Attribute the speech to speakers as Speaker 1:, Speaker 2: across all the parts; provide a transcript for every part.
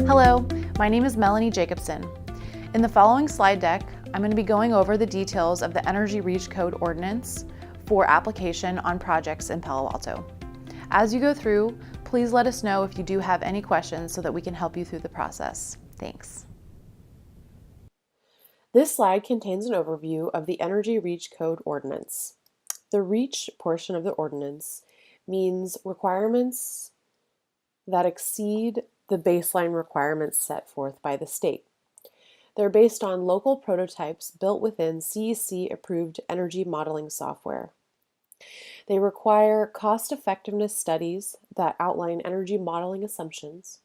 Speaker 1: Hello, my name is Melanie Jacobson. In the following slide deck, I'm going to be going over the details of the Energy REACH Code Ordinance for application on projects in Palo Alto. As you go through, please let us know if you do have any questions so that we can help you through the process. Thanks.
Speaker 2: This slide contains an overview of the Energy REACH Code Ordinance. The REACH portion of the ordinance means requirements that exceed the baseline requirements set forth by the state. They're based on local prototypes built within CEC-approved energy modeling software. They require cost-effectiveness studies that outline energy modeling assumptions,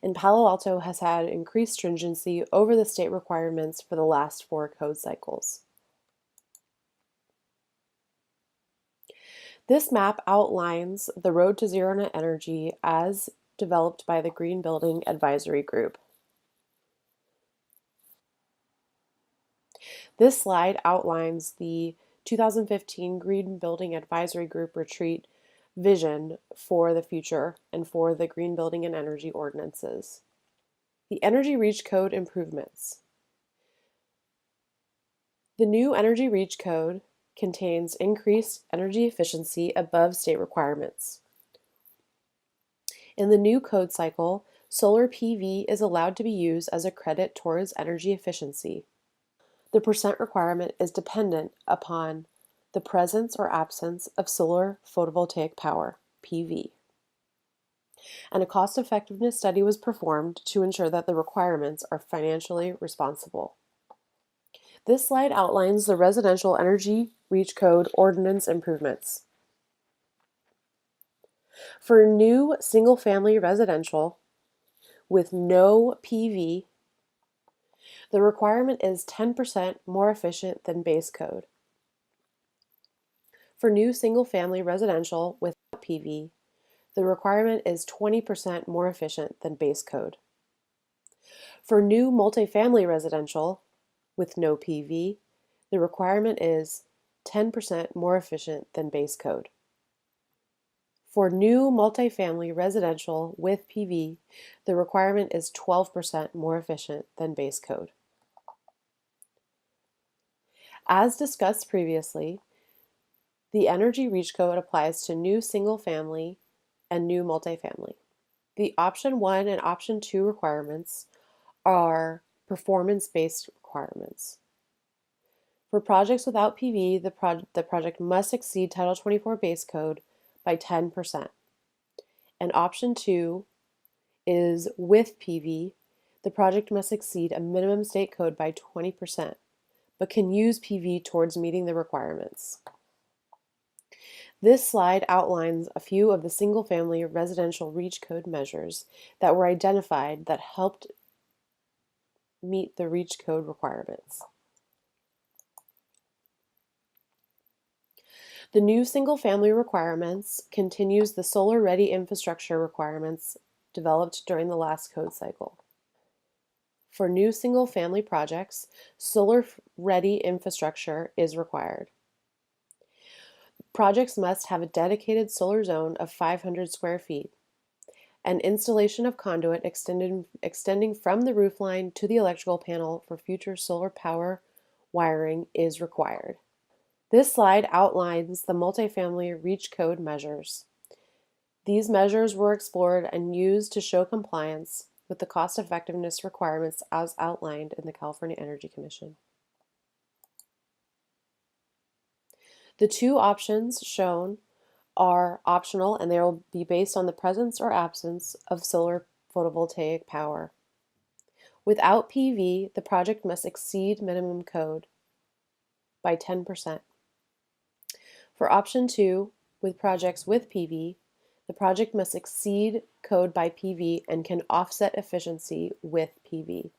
Speaker 2: and Palo Alto has had increased stringency over the state requirements for the last 4 code cycles. This map outlines the road to zero net energy as developed by the Green Building Advisory Group. This slide outlines the 2015 Green Building Advisory Group retreat vision for the future and for the green building and energy ordinances. The Energy REACH Code improvements. The new Energy REACH Code contains increased energy efficiency above state requirements. In the new code cycle, solar PV is allowed to be used as a credit towards energy efficiency. The percent requirement is dependent upon the presence or absence of solar photovoltaic power, PV. And a cost-effectiveness study was performed to ensure that the requirements are financially responsible. This slide outlines the Residential Energy REACH Code Ordinance improvements. For new single-family residential with no PV, the requirement is 10% more efficient than base code. For new single-family residential without PV, the requirement is 20% more efficient than base code. For new multifamily residential with no PV, the requirement is 10% more efficient than base code. For new multifamily residential with PV, the requirement is 12% more efficient than base code. As discussed previously, the Energy REACH Code applies to new single-family and new multifamily. The Option 1 and Option 2 requirements are performance-based requirements. For projects without PV, the project must exceed Title 24 base code by 10%. And Option 2 is with PV, the project must exceed a minimum state code by 20%, but can use PV towards meeting the requirements. This slide outlines a few of the single-family residential REACH Code measures that were identified that helped meet the REACH Code requirements. The new single-family requirements continues the solar-ready infrastructure requirements developed during the last code cycle. For new single-family projects, solar-ready infrastructure is required. Projects must have a dedicated solar zone of 500 square feet. An installation of conduit extending from the roofline to the electrical panel for future solar power wiring is required. This slide outlines the multifamily REACH Code measures. These measures were explored and used to show compliance with the cost-effectiveness requirements as outlined in the California Energy Commission. The 2 options shown are optional, and they will be based on the presence or absence of solar photovoltaic power. Without PV, the project must exceed minimum code by 10%. For Option 2, with projects with PV, the project must exceed code by PV and can offset efficiency with PV.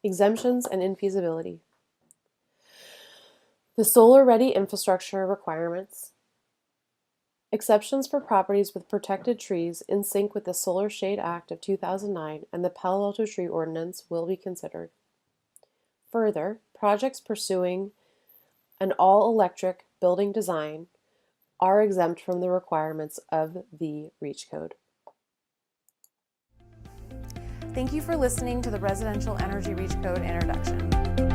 Speaker 2: Exemptions and infeasibility. The solar-ready infrastructure requirements. Exceptions for properties with protected trees in sync with the Solar Shade Act of 2009 and the Palo Alto Tree Ordinance will be considered. Further, projects pursuing and all-electric building design are exempt from the requirements of the REACH code.
Speaker 1: Thank you for listening to the Residential Energy Reach Code Introduction.